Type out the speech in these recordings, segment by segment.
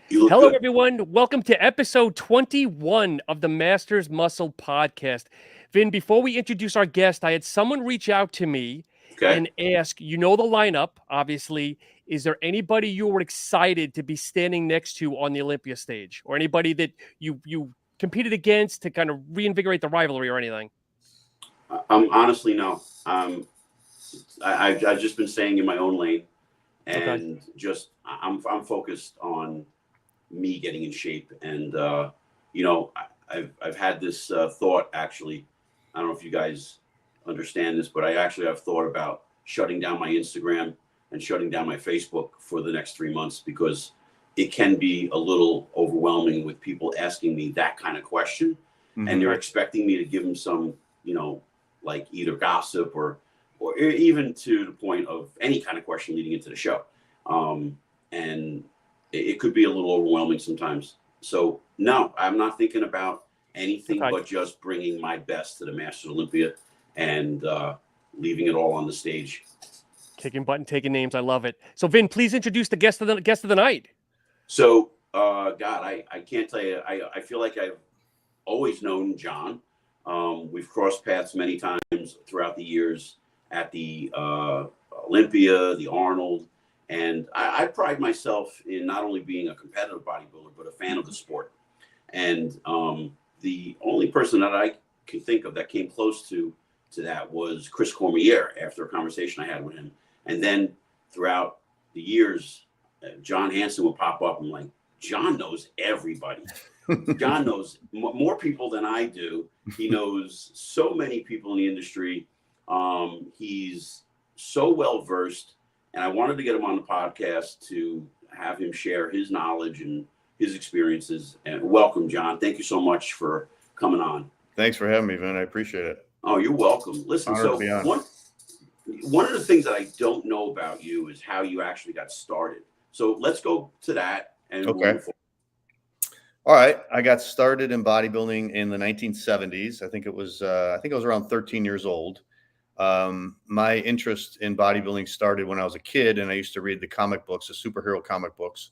You look Hello, good. everyone. Welcome to episode 21 of the Masters Muscle Podcast. Vin, before we introduce our guest, I had someone reach out to me Okay. and ask, you know the lineup, obviously. Is there anybody you were excited to be standing next to on the Olympia stage? Or anybody that you competed against to kind of reinvigorate the rivalry or anything? Honestly, no. I've just been staying in my own lane, Okay. and just I'm focused on me getting in shape. And I've had this thought actually. I don't know if you guys understand this, but I actually have thought about shutting down my Instagram and shutting down my Facebook for the next 3 months, because it can be a little overwhelming with people asking me that kind of question, and they're Okay. expecting me to give them some, like either gossip or even to the point of any kind of question leading into the show. And it could be a little overwhelming sometimes. So no, I'm not thinking about anything Okay. but just bringing my best to the Masters Olympia and leaving it all on the stage. Kicking butt and taking names. I love it. So, Vin, please introduce the guest of the night. So, God, I can't tell you. I feel like I've always known John. We've crossed paths many times throughout the years at the Olympia, the Arnold, and I pride myself in not only being a competitive bodybuilder but a fan of the sport. And the only person that I can think of that came close to that was Chris Cormier after a conversation I had with him. And then throughout the years, John Hansen would pop up. And like, John knows everybody. John knows more people than I do. He knows so many people in the industry. He's so well versed, and I wanted to get him on the podcast to have him share his knowledge and his experiences. And welcome, John. Thank you so much for coming on. Thanks for having me, Vin. I appreciate it. Oh, you're welcome. Listen, Honored to so be on. one of the things that I don't know about you is how you actually got started. So let's go to that and we'll Okay. move forward. All right. I got started in bodybuilding in the 1970s. I think it was around 13 years old. My interest in bodybuilding started when I was a kid, and I used to read the comic books, the superhero comic books,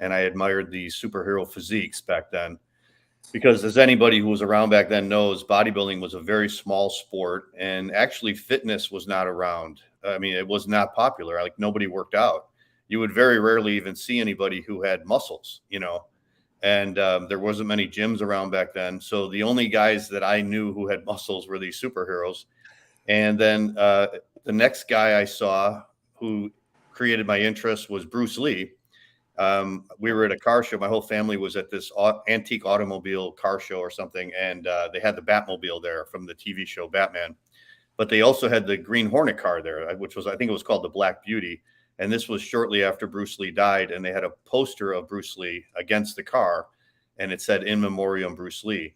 and I admired the superhero physiques back then. Because as anybody who was around back then knows, bodybuilding was a very small sport, and actually fitness was not around. I mean, it was not popular. Like, nobody worked out. You would very rarely even see anybody who had muscles, and there wasn't many gyms around back then. So the only guys that I knew who had muscles were these superheroes. And then the next guy I saw who created my interest was Bruce Lee. We were at a car show. My whole family was at this antique automobile car show or something, and they had the Batmobile there from the TV show Batman. But they also had the Green Hornet car there, which was, I think it was called the Black Beauty. And this was shortly after Bruce Lee died, and they had a poster of Bruce Lee against the car, and it said "In Memoriam Bruce Lee."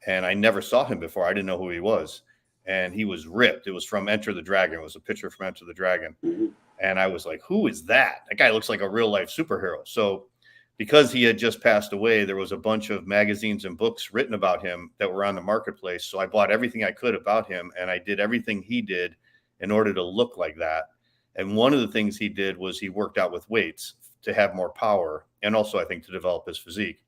And I never saw him before. I didn't know who he was, and he was ripped. It was from Enter the Dragon. It was a picture from Enter the Dragon. Mm-hmm. And I was like, who is that? That guy looks like a real life superhero. So because he had just passed away, there was a bunch of magazines and books written about him that were on the marketplace. So I bought everything I could about him, and I did everything he did in order to look like that. And one of the things he did was he worked out with weights to have more power, and also I think to develop his physique.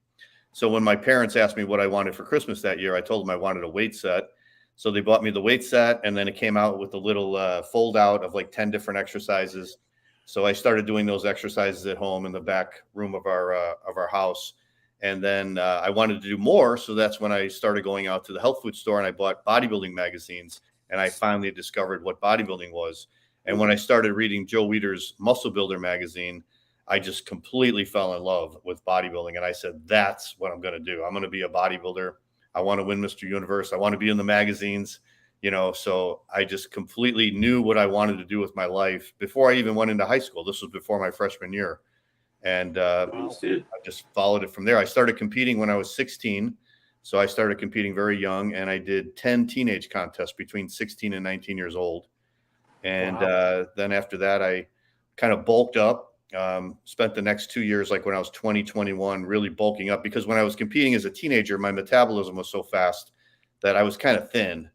So when my parents asked me what I wanted for Christmas that year, I told them I wanted a weight set. So they bought me the weight set, and then it came out with a little fold out of like 10 different exercises. So I started doing those exercises at home in the back room of our house. And then I wanted to do more. So that's when I started going out to the health food store, and I bought bodybuilding magazines, and I finally discovered what bodybuilding was. And when I started reading Joe Weider's Muscle Builder magazine, I just completely fell in love with bodybuilding. And I said, that's what I'm going to do. I'm going to be a bodybuilder. I want to win Mr. Universe. I want to be in the magazines, so I just completely knew what I wanted to do with my life before I even went into high school. This was before my freshman year. And I just followed it from there. I started competing when I was 16. So I started competing very young, and I did 10 teenage contests between 16 and 19 years old. And then after that, I kind of bulked up, spent the next 2 years, like when I was 20, 21, really bulking up, because when I was competing as a teenager, my metabolism was so fast that I was kind of thin.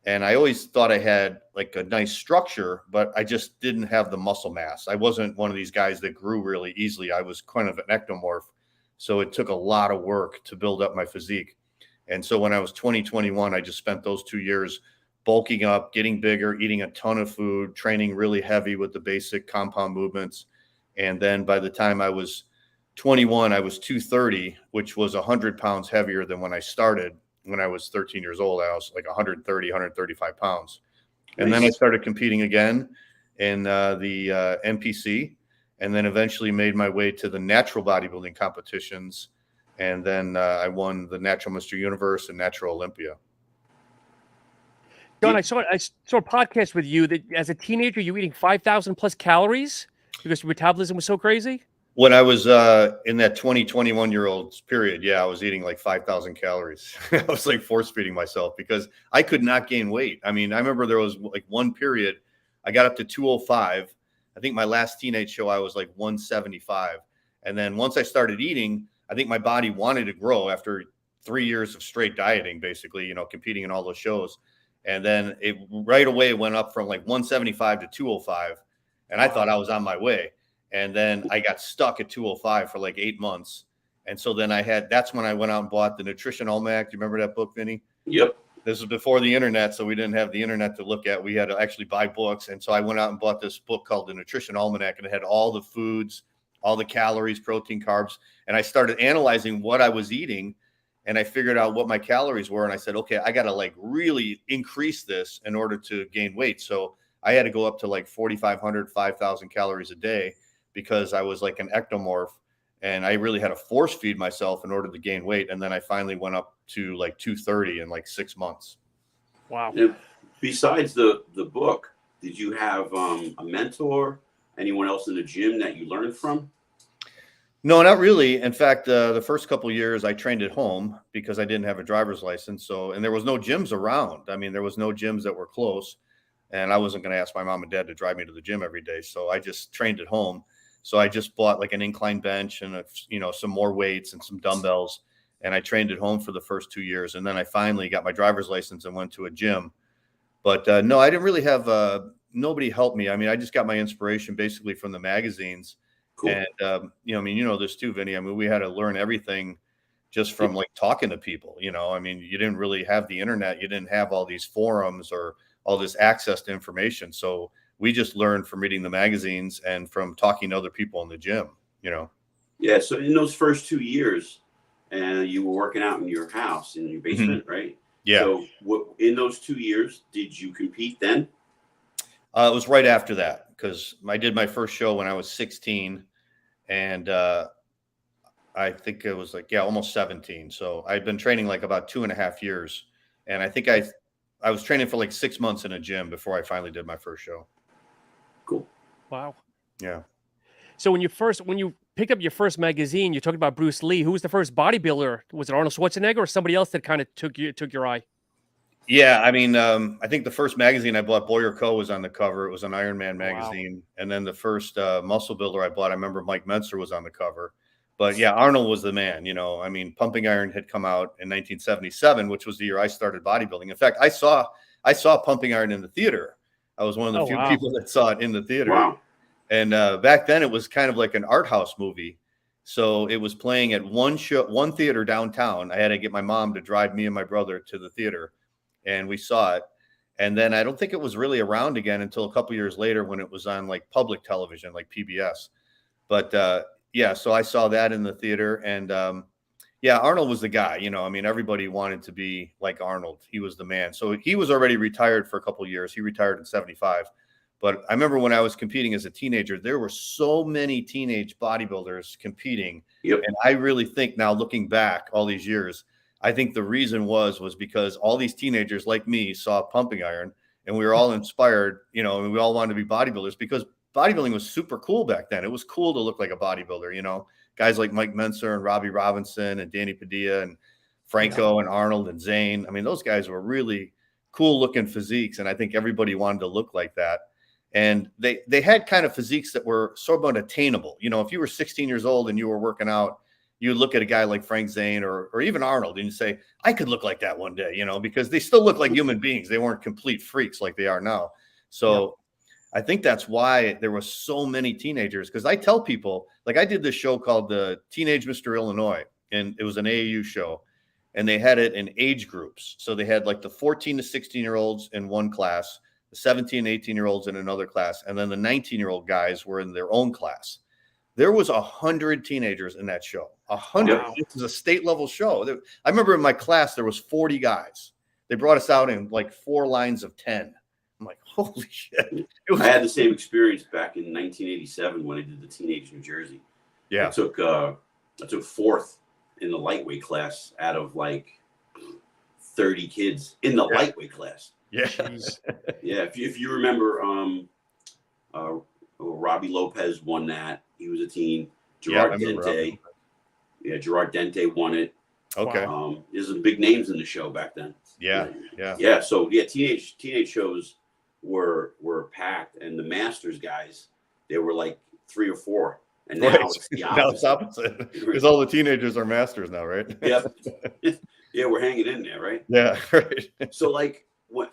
And I always thought I had like a nice structure, but I just didn't have the muscle mass. I wasn't one of these guys that grew really easily. I was kind of an ectomorph. So it took a lot of work to build up my physique. And so when I was 21, I just spent those 2 years bulking up, getting bigger, eating a ton of food, training really heavy with the basic compound movements. And then by the time I was 21, I was 230, which was 100 pounds heavier than when I started. When I was 13 years old, I was like 130, 135 pounds. And then I started competing again in the NPC, and then eventually made my way to the natural bodybuilding competitions. And then I won the Natural Mr. Universe and Natural Olympia. John, I saw a podcast with you that as a teenager, you were eating 5,000 plus calories because your metabolism was so crazy. When I was in that 21-year-old period, yeah, I was eating like 5,000 calories. I was like force feeding myself because I could not gain weight. I mean, I remember there was like one period I got up to 205. I think my last teenage show, I was like 175. And then once I started eating, I think my body wanted to grow after 3 years of straight dieting, basically, you know, competing in all those shows. And then it right away went up from like 175 to 205. And I thought I was on my way. And then I got stuck at 205 for like 8 months. And so then that's when I went out and bought the Nutrition Almanac. Do you remember that book, Vinny? Yep. This was before the internet, so we didn't have the internet to look at. We had to actually buy books. And so I went out and bought this book called the Nutrition Almanac, and it had all the foods, all the calories, protein, carbs. And I started analyzing what I was eating, and I figured out what my calories were. And I said, okay, I got to like really increase this in order to gain weight. So I had to go up to like 4,500, 5,000 calories a day, because I was like an ectomorph, and I really had to force feed myself in order to gain weight. And then I finally went up to like 230 in like 6 months. Wow. And besides the book, did you have a mentor, anyone else in the gym that you learned from? No, not really. In fact, the first couple of years I trained at home because I didn't have a driver's license. And there was no gyms around. I mean, there was no gyms that were close, and I wasn't going to ask my mom and dad to drive me to the gym every day. So I just trained at home. So I just bought like an incline bench and some more weights and some dumbbells, and I trained at home for the first 2 years. And then I finally got my driver's license and went to a gym. But no, I didn't really have nobody help me. I mean, I just got my inspiration basically from the magazines. Cool. And this too, Vinny. I mean, we had to learn everything just from like talking to people. I mean, you didn't really have the internet. You didn't have all these forums or all this access to information. So we just learned from reading the magazines and from talking to other people in the gym, Yeah. So in those first 2 years, you were working out in your house, in your basement, mm-hmm. right? Yeah. So in those 2 years, did you compete then? It was right after that, because I did my first show when I was 16, and I think it was like, almost 17. So I'd been training like about 2.5 years. And I think I was training for like 6 months in a gym before I finally did my first show. Cool. Wow. Yeah. So when you picked up your first magazine, you talked about Bruce Lee. Who was the first bodybuilder? Was it Arnold Schwarzenegger or somebody else that kind of took your eye? Yeah, I mean, I think the first magazine I bought, Boyer Co. was on the cover. It was an Iron Man magazine. Wow. And then the first muscle builder I bought, I remember Mike Mentzer was on the cover. But yeah, Arnold was the man. I mean, Pumping Iron had come out in 1977, which was the year I started bodybuilding. In fact, I saw Pumping Iron in the theater. I was one of the few people that saw it in the theater. Wow. And back then it was kind of like an art house movie. So it was playing at one theater downtown. I had to get my mom to drive me and my brother to the theater, and we saw it. And then I don't think it was really around again until a couple years later when it was on like public television, like PBS. But so I saw that in the theater, and Arnold was the guy. I mean, everybody wanted to be like Arnold. He was the man. So he was already retired for a couple of years. He retired in 75. But I remember when I was competing as a teenager, there were so many teenage bodybuilders competing. Yep. And I really think now, looking back all these years, I think the reason was because all these teenagers like me saw Pumping Iron, and we were all inspired, and we all wanted to be bodybuilders because bodybuilding was super cool back then. It was cool to look like a bodybuilder, guys like Mike Mentzer and Robbie Robinson and Danny Padilla and Franco and Arnold and Zane. I mean, those guys were really cool looking physiques, and I think everybody wanted to look like that. And they had kind of physiques that were sort of attainable. If you were 16 years old and you were working out, you look at a guy like Frank Zane or even Arnold and you say, I could look like that one day, because they still look like human beings. They weren't complete freaks like they are now. So I think that's why there were so many teenagers. Because I tell people, like I did this show called the Teenage Mr. Illinois, and it was an AAU show, and they had it in age groups. So they had like the 14 to 16-year-olds in one class, the 17, 18-year-olds in another class, and then the 19-year-old guys were in their own class. There was 100 teenagers in that show. 100. Wow. This is a state level show. I remember in my class there was 40 guys. They brought us out in like 4 lines of 10. I'm like, holy shit! I had the same experience back in 1987 when I did the Teenage New Jersey. Yeah, I took 4th in the lightweight class out of like 30 kids in the lightweight class. yeah, Jeez. Yeah, if you remember, Robbie Lopez won that. He was a teen. Gerard Dente. Yeah, Gerard Dente won it. Okay. There's some big names in the show back then. Yeah. So teenage shows were packed, and the Masters guys, they were like 3 or 4, and now it's the opposite. Now it's opposite because all the teenagers are masters now, right? Yep. Yeah, we're hanging in there, right? Yeah, right. So like what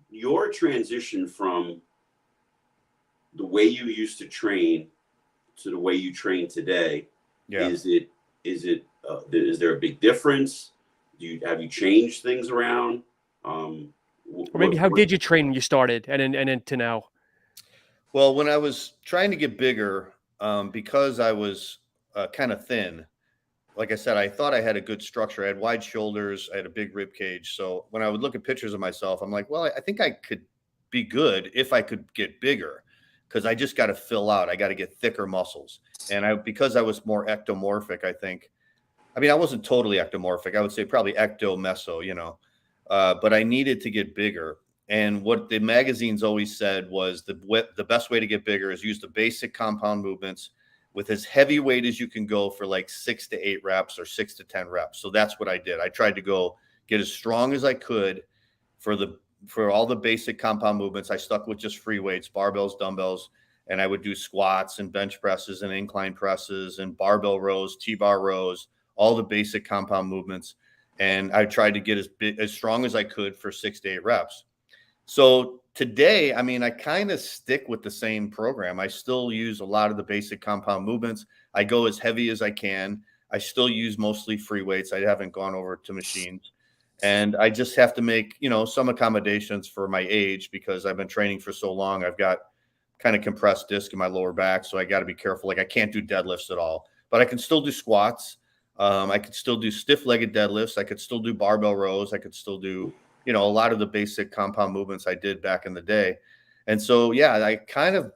your transition from the way you used to train to the way you train today, is there a big difference? Have you changed things around? Or maybe how did you train when you started and then to now? Well, when I was trying to get bigger, because I was kind of thin, like I said, I thought I had a good structure. I had wide shoulders. I had a big rib cage. So when I would look at pictures of myself, I'm like, well, I think I could be good if I could get bigger, because I just got to fill out. I got to get thicker muscles. And because I was more ectomorphic, I think. I mean, I wasn't totally ectomorphic. I would say probably ecto-meso, but I needed to get bigger. And what the magazines always said was the best way to get bigger is use the basic compound movements with as heavy weight as you can go for like 6 to 8 reps or 6 to 10 reps. So that's what I did. I tried to get as strong as I could for all the basic compound movements. I stuck with just free weights, barbells, dumbbells, and I would do squats and bench presses and incline presses and barbell rows, T-bar rows, all the basic compound movements. And I tried to get as strong as I could for 6 to 8 reps. So today, I mean, I kind of stick with the same program. I still use a lot of the basic compound movements. I go as heavy as I can. I still use mostly free weights. I haven't gone over to machines. And I just have to make, some accommodations for my age because I've been training for so long. I've got kind of compressed disc in my lower back, so I got to be careful. Like I can't do deadlifts at all, but I can still do squats. I could still do stiff-legged deadlifts. I could still do barbell rows. I could still do, a lot of the basic compound movements I did back in the day. And so, yeah, I kind of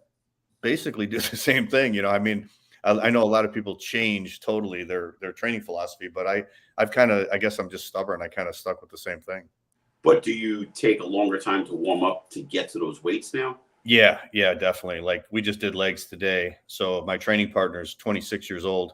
basically do the same thing. I mean, I know a lot of people change totally their training philosophy, but I guess I'm just stubborn. I kind of stuck with the same thing. But do you take a longer time to warm up to get to those weights now? Yeah, definitely. Like we just did legs today. So my training partner is 26 years old.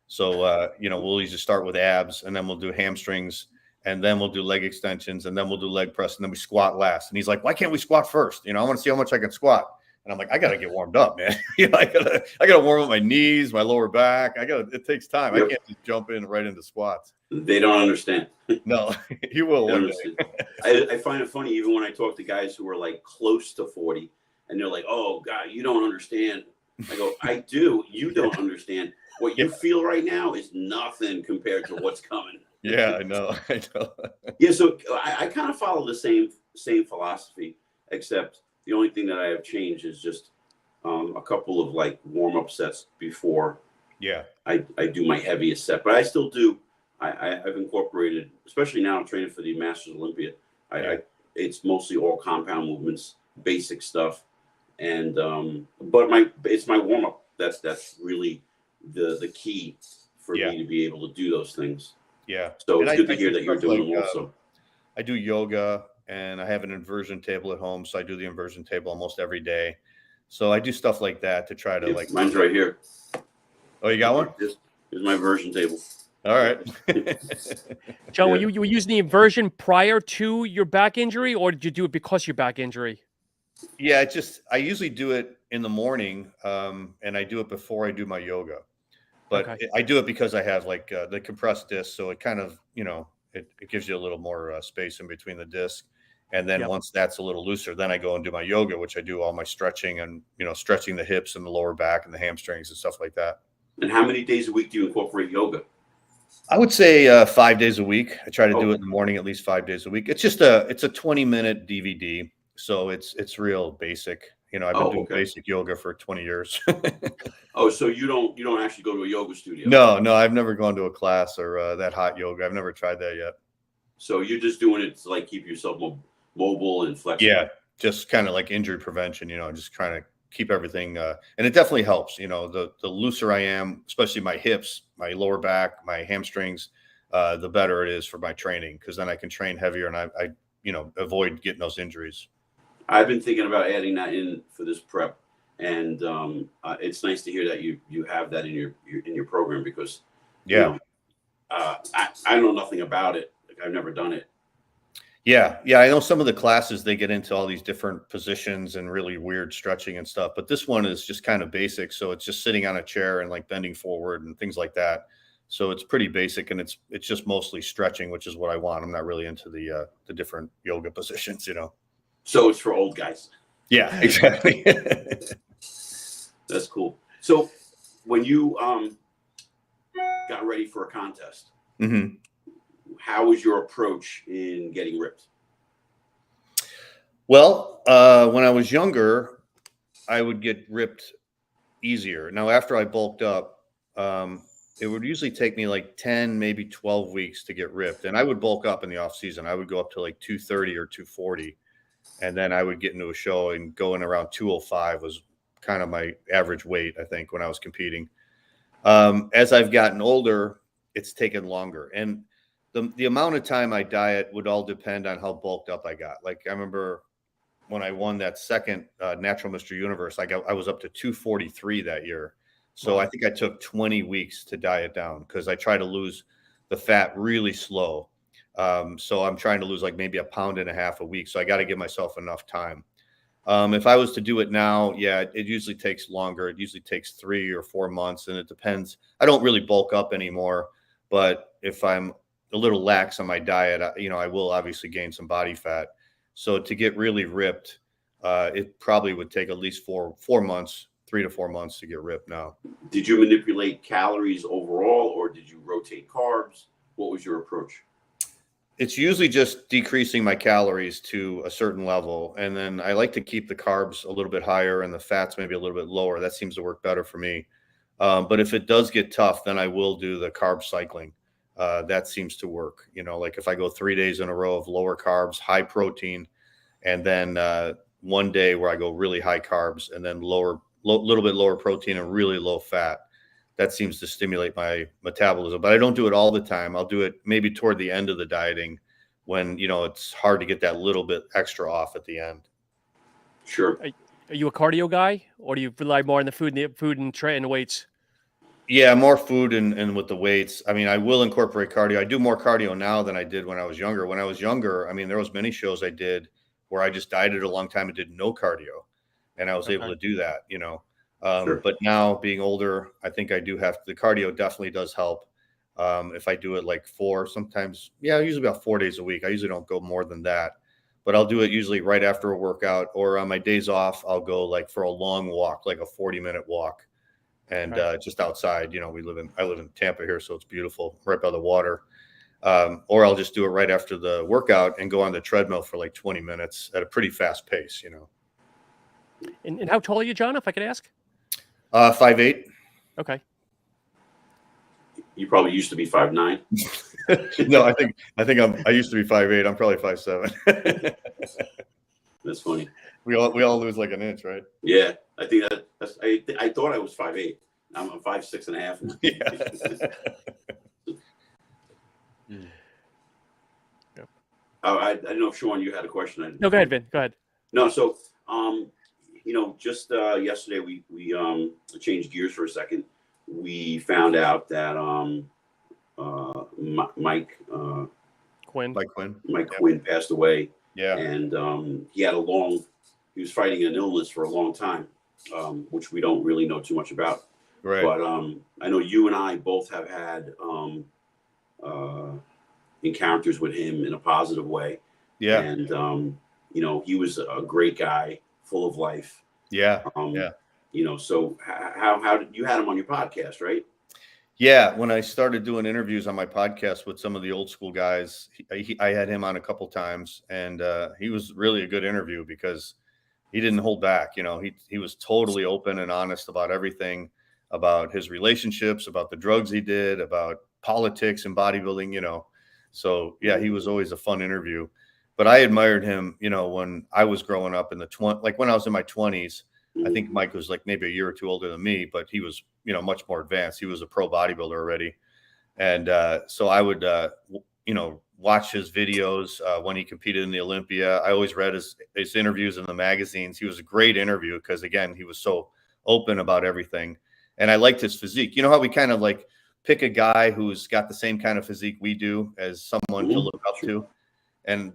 So, we'll usually start with abs, and then we'll do hamstrings, and then we'll do leg extensions, and then we'll do leg press, and then we squat last. And he's like, why can't we squat first? I want to see how much I can squat. And I'm like, I got to get warmed up, man. I gotta warm up my knees, my lower back. it takes time. Yep. I can't just jump in right into squats. They don't understand. No, you will. I find it funny, even when I talk to guys who are like close to 40, and they're like, oh God, you don't understand. I go, I do. You don't understand. What you feel right now is nothing compared to what's coming. Yeah, I know. Yeah, so I kind of follow the same philosophy, except the only thing that I have changed is just a couple of like warm-up sets before I do my heaviest set. But I still do. I've incorporated, especially now I'm training for the Masters Olympia. It's mostly all compound movements, basic stuff, and but it's my warm-up. That's really the key for me to be able to do those things. Yeah. So it's good to hear that you're doing them also. I do yoga, and I have an inversion table at home, so I do the inversion table almost every day. So I do stuff like that to try to mine's right here. Oh, you got one? Here's my inversion table. All right. John, were you using the inversion prior to your back injury, or did you do it because of your back injury? Yeah, I usually do it in the morning, and I do it before I do my yoga. But I do it because I have like the compressed disc, so it kind of, it gives you a little more space in between the disc. And then Yep. once that's a little looser, then I go and do my yoga, which I do all my stretching and, stretching the hips and the lower back and the hamstrings and stuff like that. And how many days a week do you incorporate yoga? I would say 5 days a week. I try to do Oh. it in the morning, at least 5 days a week. It's just a 20-minute DVD. So it's real basic. I've been doing basic yoga for 20 years. Oh, so you don't actually go to a yoga studio? No, I've never gone to a class or that hot yoga. I've never tried that yet. So you're just doing it to like keep yourself mobile and flexible? Yeah, just kind of like injury prevention, just trying to keep everything. And it definitely helps, the looser I am, especially my hips, my lower back, my hamstrings, the better it is for my training, because then I can train heavier and I avoid getting those injuries. I've been thinking about adding that in for this prep, and it's nice to hear that you have that in your program, because I know nothing about it. Like, I've never done it. Yeah, I know some of the classes, they get into all these different positions and really weird stretching and stuff, but this one is just kind of basic. So it's just sitting on a chair and like bending forward and things like that. So it's pretty basic, and it's just mostly stretching, which is what I want. I'm not really into the different yoga positions, So it's for old guys. Yeah, exactly. That's cool. So when you got ready for a contest, mm-hmm. How was your approach in getting ripped? Well, when I was younger, I would get ripped easier. Now, after I bulked up, it would usually take me like 10, maybe 12 weeks to get ripped. And I would bulk up in the off season. I would go up to like 230 or 240. And then I would get into a show, and going around 205 was kind of my average weight, I think, when I was competing. As I've gotten older, it's taken longer. And the amount of time I diet would all depend on how bulked up I got. Like, I remember when I won that second Natural Mr. Universe, I was up to 243 that year. So wow. I think I took 20 weeks to diet down, because I try to lose the fat really slow. So I'm trying to lose like maybe 1.5 pounds a week. So I got to give myself enough time. If I was to do it now, yeah, it usually takes longer. It usually takes 3 or 4 months, and it depends. I don't really bulk up anymore, but if I'm a little lax on my diet, I will obviously gain some body fat. So to get really ripped, it probably would take at least 4 months, 3 to 4 months to get ripped now. Did you manipulate calories overall, or did you rotate carbs? What was your approach? It's usually just decreasing my calories to a certain level. And then I like to keep the carbs a little bit higher and the fats maybe a little bit lower. That seems to work better for me. But if it does get tough, then I will do the carb cycling. That seems to work. Like if I go 3 days in a row of lower carbs, high protein, and then one day where I go really high carbs and then little bit lower protein and really low fat, that seems to stimulate my metabolism. But I don't do it all the time. I'll do it maybe toward the end of the dieting when, it's hard to get that little bit extra off at the end. Sure. Are you a cardio guy, or do you rely more on the food and weights? Yeah, more food and with the weights. I mean, I will incorporate cardio. I do more cardio now than I did when I was younger. When I was younger, I mean, there was many shows I did where I just dieted a long time and did no cardio, and I was able to do that, Sure. But now, being older, I think I do have the cardio definitely does help. If I do it like usually about 4 days a week. I usually don't go more than that, but I'll do it usually right after a workout, or on my days off, I'll go like for a long walk, like a 40-minute walk. And just outside, I live in Tampa here, so it's beautiful, right by the water. Or I'll just do it right after the workout and go on the treadmill for like 20 minutes at a pretty fast pace, And how tall are you, John, if I could ask? 5'8". Okay. You probably used to be 5'9". No, I used to be 5'8". I'm probably 5'7". That's funny. We all lose like an inch, right? Yeah, I think I thought I was 5'8". I'm 5'6.5". Yeah. I don't know if Sean, you had a question. No, go ahead, Vin. Go ahead. No, so just yesterday we changed gears for a second. We found out that Mike Quinn. Mike Quinn passed away. Yeah, and he was fighting an illness for a long time, which we don't really know too much about. Right. But I know you and I both have had encounters with him in a positive way. Yeah. And, you know, he was a great guy, full of life. Yeah. Um, Yeah. you know, so how did you had him on your podcast, right? Yeah, when I started doing interviews on my podcast with some of the old school guys, I had him on a couple times, and he was really a good interview because he didn't hold back. You know, he was totally open and honest about everything, about his relationships, about the drugs he did, about politics and bodybuilding. You know, so yeah, he was always a fun interview. But I admired him, you know, when I was growing up in the like when I was in my 20s. I think Mike was like maybe a year or two older than me, but he was, you know, much more advanced. He was a pro bodybuilder already. And so I would, you know, watch his videos when he competed in the Olympia. I always read his interviews in the magazines. He was a great interview because, again, he was so open about everything. And I liked his physique. You know how we kind of like pick a guy who's got the same kind of physique we do as someone to look up to? And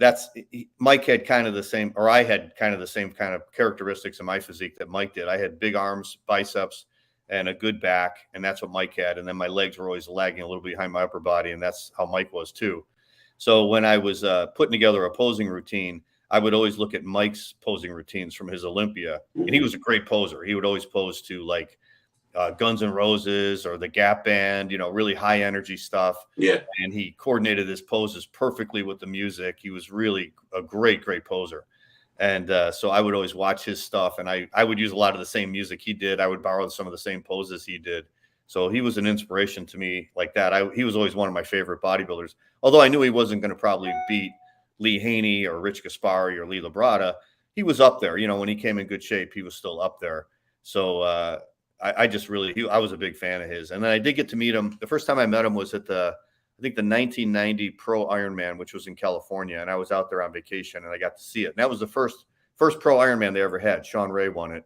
Mike had kind of the same, or I had kind of the same kind of characteristics in my physique that Mike did. I had big arms, biceps, and a good back, and that's what Mike had. And then my legs were always lagging a little behind my upper body, and that's how Mike was too. So when I was putting together a posing routine, I would always look at Mike's posing routines from his Olympia, and he was a great poser. He would always pose to like Guns N' Roses or the Gap Band, you know, really high energy stuff. Yeah. And he coordinated his poses perfectly with the music. He was really a great poser. And so I would always watch his stuff, and I would use a lot of the same music he did. I would borrow some of the same poses he did. So he was an inspiration to me like that. He was always one of my favorite bodybuilders, although I knew he wasn't going to probably beat Lee Haney or Rich Gaspari or Lee Labrada. He was up there. You know, when he came in good shape, he was still up there. So I just really, I was a big fan of his. And then I did get to meet him. The first time I met him was at I think the 1990 Pro Ironman, which was in California. And I was out there on vacation and I got to see it. And that was the first Pro Ironman they ever had. Sean Ray won it.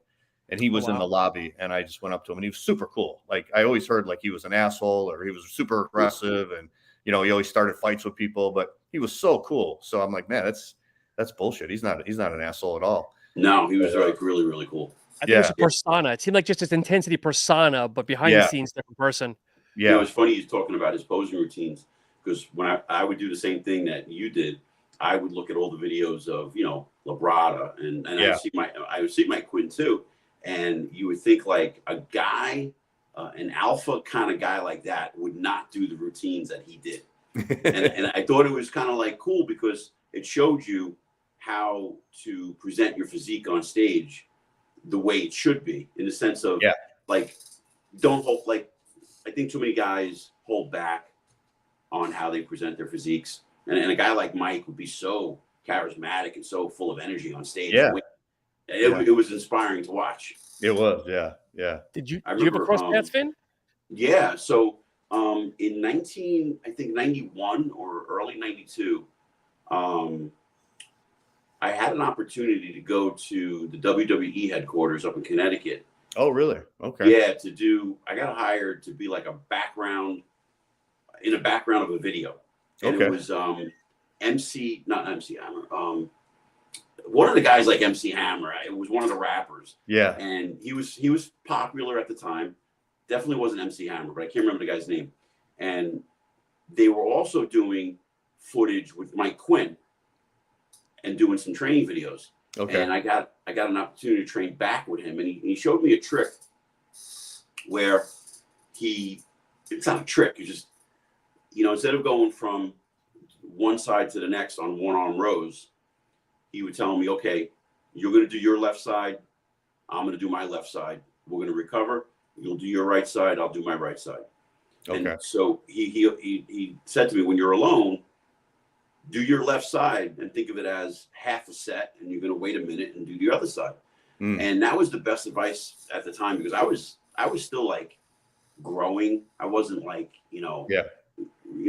And he was in the lobby, and I just went up to him, and he was super cool. Like I always heard like he was an asshole or he was super aggressive, and you know, he always started fights with people, but he was so cool. So I'm like, man, that's bullshit. He's not an asshole at all. No, he was like really, really cool. I think it was a persona. It seemed like just this intensity persona, but behind the scenes, different person. Yeah, you know, it's funny he's talking about his posing routines, because when I would do the same thing that you did, I would look at all the videos of, you know, Labrada, and I would see my Quinn too, and you would think like a guy, an alpha kind of guy like that would not do the routines that he did, and I thought it was kind of like cool because it showed you how to present your physique on stage the way it should be, in the sense of like, don't hold, like, I think too many guys hold back on how they present their physiques. And a guy like Mike would be so charismatic and so full of energy on stage. Yeah. It was inspiring to watch. It was, yeah. Did you ever cross paths, Finn? Yeah. So in 91 or early 92, I had an opportunity to go to the WWE headquarters up in Connecticut. Oh, really? Okay. Yeah, I got hired to be like in a background of a video. And it was not MC Hammer. One of the guys like MC Hammer. It was one of the rappers. Yeah. And he was popular at the time. Definitely wasn't MC Hammer, but I can't remember the guy's name. And they were also doing footage with Mike Quinn and doing some training videos. Okay. And I got an opportunity to train back with him, and he showed me a trick where it's not a trick. It's just, you know, instead of going from one side to the next on one arm rows, he would tell me, okay, you're going to do your left side. I'm going to do my left side. We're going to recover. You'll do your right side. I'll do my right side. Okay. And so he said to me, when you're alone, do your left side and think of it as half a set, and you're going to wait a minute and do the other side. And that was the best advice at the time, because I was still like growing. I wasn't like, you know,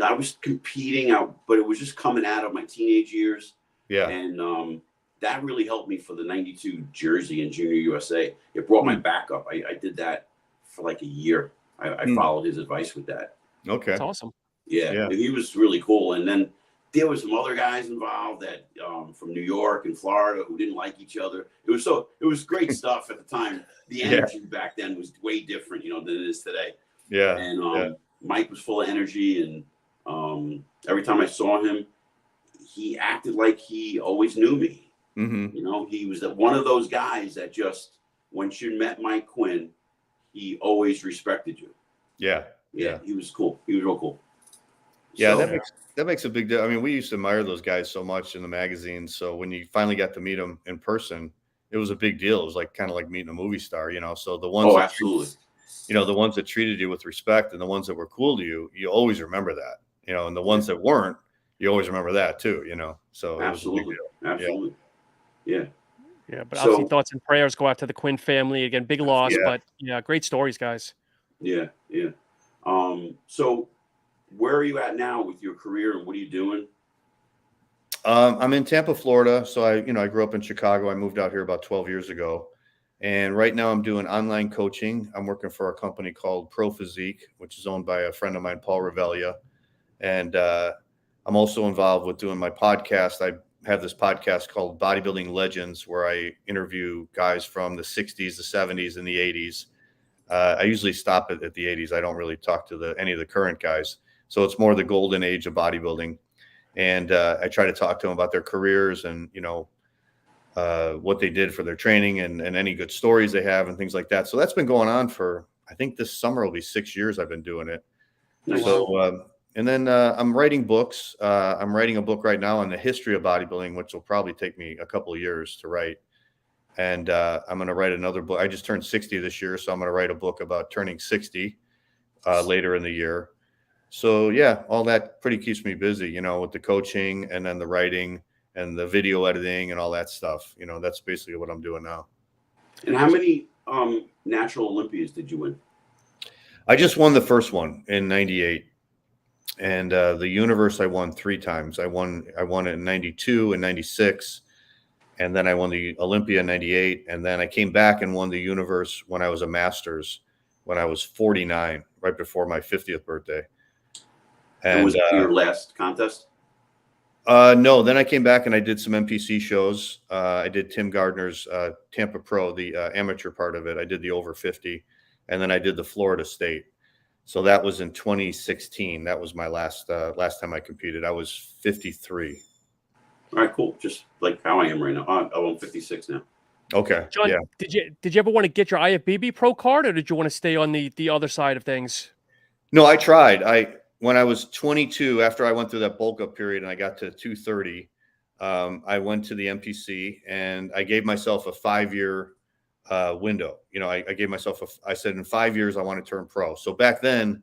I was competing out, but it was just coming out of my teenage years. Yeah. And that really helped me for the 92 jersey in Junior USA. It brought my back up. I did that for like a year. I followed his advice with that. Okay. That's awesome. Yeah. He was really cool. And then there was some other guys involved that from New York and Florida who didn't like each other. It was great stuff at the time. The energy back then was way different, you know, than it is today. Yeah. And Mike was full of energy, and every time I saw him, he acted like he always knew me. Mm-hmm. You know, he was one of those guys that just, once you met Mike Quinn, he always respected you. Yeah. Yeah, he was cool. He was real cool. Yeah, So, that makes a big deal. I mean, we used to admire those guys so much in the magazines. So when you finally got to meet them in person, it was a big deal. It was like kind of like meeting a movie star, you know. So the ones, absolutely. The ones that treated you with respect and the ones that were cool to you, you always remember that, you know. And the ones that weren't, you always remember that too, you know. So Absolutely, it was a big deal. absolutely, yeah. Yeah, but obviously thoughts and prayers go out to the Quinn family. Again, big loss, but yeah, great stories, guys. Yeah. So where are you at now with your career and what are you doing? I'm in Tampa, Florida. So I grew up in Chicago. I moved out here about 12 years ago. And right now I'm doing online coaching. I'm working for a company called Pro Physique, which is owned by a friend of mine, Paul Revelia. And I'm also involved with doing my podcast. I have this podcast called Bodybuilding Legends, where I interview guys from the 60s, the 70s, and the 80s. I usually stop at the 80s. I don't really talk to any of the current guys. So it's more the golden age of bodybuilding. And I try to talk to them about their careers and, what they did for their training and any good stories they have and things like that. So that's been going on for, I think this summer will be 6 years I've been doing it. Nice. So, and then I'm writing books. I'm writing a book right now on the history of bodybuilding, which will probably take me a couple of years to write. And I'm going to write another book. I just turned 60 this year, so I'm going to write a book about turning 60 later in the year. So yeah, all that pretty keeps me busy, with the coaching and then the writing and the video editing and all that stuff. That's basically what I'm doing now. And how many natural Olympias did you win? I just won the first one in '98. And the universe I won 3 times. I won it in '92 and '96. And then I won the Olympia in '98. And then I came back and won the universe when I was a master's, when I was 49, right before my 50th birthday. And was that your last contest? No, then I came back and I did some NPC shows. I did Tim Gardner's Tampa Pro, the amateur part of it. I did the over 50. And then I did the Florida State. So that was in 2016. That was my last time I competed. I was 53. All right, cool. Just like how I am right now. I'm 56 now. Okay. John, yeah. did you ever want to get your IFBB Pro card, or did you want to stay on the other side of things? No, I tried. When I was 22, after I went through that bulk up period and I got to 230, I went to the NPC and I gave myself a 5-year window. I gave myself I said in 5 years I want to turn pro. So back then,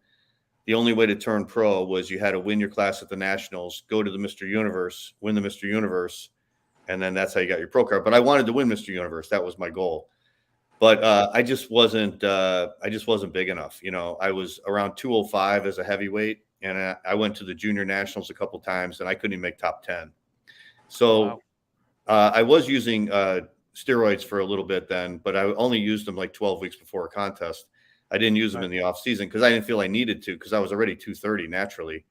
the only way to turn pro was you had to win your class at the nationals, go to the Mr. Universe, win the Mr. Universe, and then that's how you got your pro card. But I wanted to win Mr. Universe. That was my goal. But I just wasn't big enough. I was around 205 as a heavyweight, and I went to the junior nationals a couple times, and I couldn't even make top 10. So I was using steroids for a little bit then, but I only used them like 12 weeks before a contest. I didn't use them in the off season because I didn't feel I needed to, because I was already 230 naturally.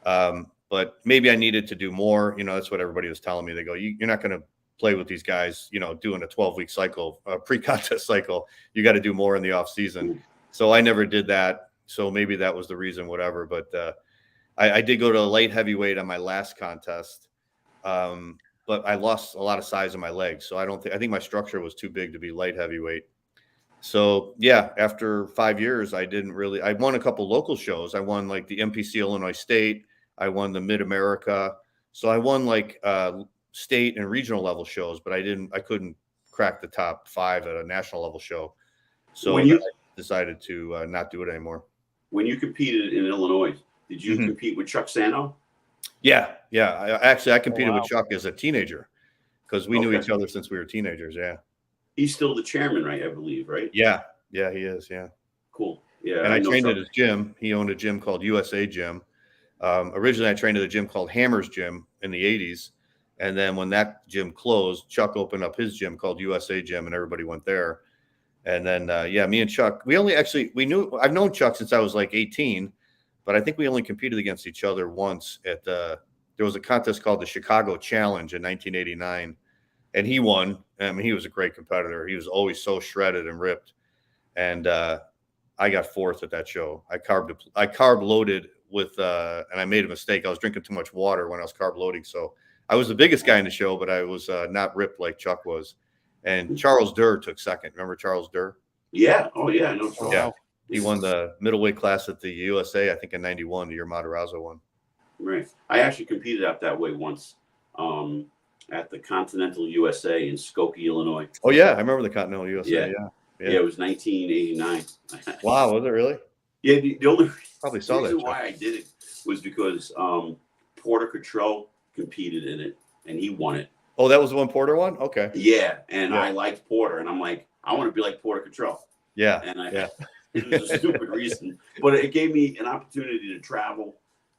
But maybe I needed to do more. That's what everybody was telling me. They go, you're not going to play with these guys, doing a 12-week cycle, pre-contest cycle. You got to do more in the off season. So I never did that. So maybe that was the reason, whatever. But I did go to a light heavyweight on my last contest. But I lost a lot of size in my legs. So I think my structure was too big to be light heavyweight. So yeah, after 5 years, I won a couple local shows. I won like the NPC Illinois State. I won the Mid-America. So I won like state and regional level shows, but I couldn't crack the top 5 at a national level show. So I decided to not do it anymore. When you competed in Illinois, did you compete with Chuck Sano? Yeah. I competed with Chuck as a teenager because we knew each other since we were teenagers. Yeah. He's still the chairman, right? I believe, right? Yeah, he is. Yeah. Cool. Yeah. And I trained at his gym. He owned a gym called USA Gym. Originally, I trained at a gym called Hammer's Gym in the 80s. And then when that gym closed, Chuck opened up his gym called USA Gym, and everybody went there. And then, me and Chuck, I've known Chuck since I was like 18, but I think we only competed against each other once there was a contest called the Chicago Challenge in 1989. And he won. I mean, he was a great competitor. He was always so shredded and ripped. And I got 4th at that show. I carb loaded with, and I made a mistake. I was drinking too much water when I was carb loading. So I was the biggest guy in the show, but I was not ripped like Chuck was. And Charles Durr took second. Remember Charles Durr? Yeah. Oh, yeah. I know. Oh, Yeah. wow. He won the middleweight class at the USA, I think, in '91. The year Matarazzo won. Right. I actually competed out that way once at the Continental USA in Skokie, Illinois. Oh yeah, I remember the Continental USA. Yeah. Yeah. Yeah, it was 1989. Wow, was it really? Yeah, the only Probably saw reason that. why I did it was because Porter Cottrell competed in it and he won it. Oh, that was the one Porter won? Okay. Yeah, and Yeah. I liked Porter, and I'm like, I want to be like Porter Cottrell. Yeah. And Yeah. it was a stupid reason, but it gave me an opportunity to travel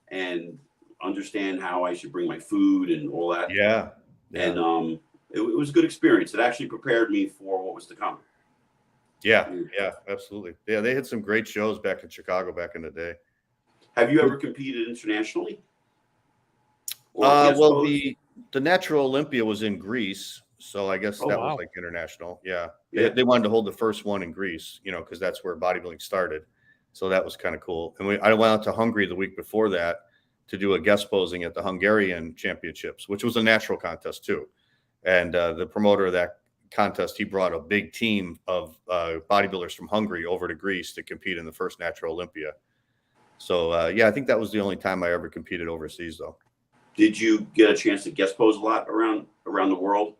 and understand how I should bring my food and all that. Yeah. And it was a good experience. It actually prepared me for what was to come. Yeah. Yeah. Absolutely. Yeah, they had some great shows back in Chicago back in the day. Have you ever competed internationally? Well, the Natural Olympia was in Greece, so I guess Oh, that wow. was like international. Yeah. Yeah. They wanted to hold the first one in Greece, because that's where bodybuilding started. So that was kind of cool. And I went out to Hungary the week before that to do a guest posing at the Hungarian Championships, which was a natural contest too. And the promoter of that contest, he brought a big team of bodybuilders from Hungary over to Greece to compete in the first Natural Olympia. So yeah, I think that was the only time I ever competed overseas, though. Did you get a chance to guest pose a lot around the world?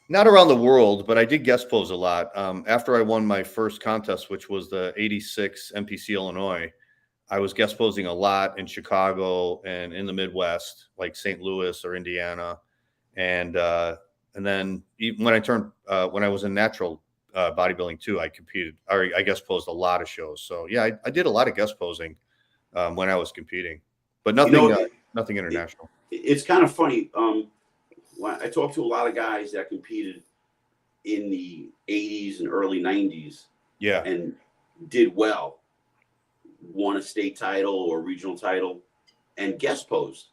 Not around the world, but I did guest pose a lot. After I won my first contest, which was the '86 NPC Illinois, I was guest posing a lot in Chicago and in the Midwest, like St. Louis or Indiana. And then even when I was in natural bodybuilding too, I competed, or I guest posed a lot of shows. So yeah, I did a lot of guest posing when I was competing, but nothing international. It's kind of funny. I talked to a lot of guys that competed in the 80s and early 90s. Yeah. And did well, won a state title or regional title, and guest posed,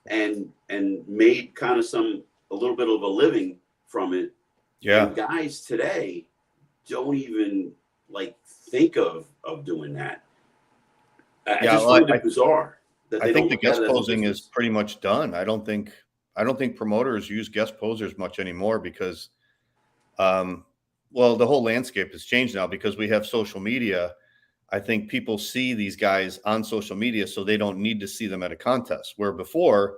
and made kind of a little bit of a living from it. Yeah. And guys today don't even think of doing that. I just find it bizarre. I think the guest posing is pretty much done. I don't think promoters use guest posers much anymore because, the whole landscape has changed now because we have social media. I think people see these guys on social media, so they don't need to see them at a contest. Where before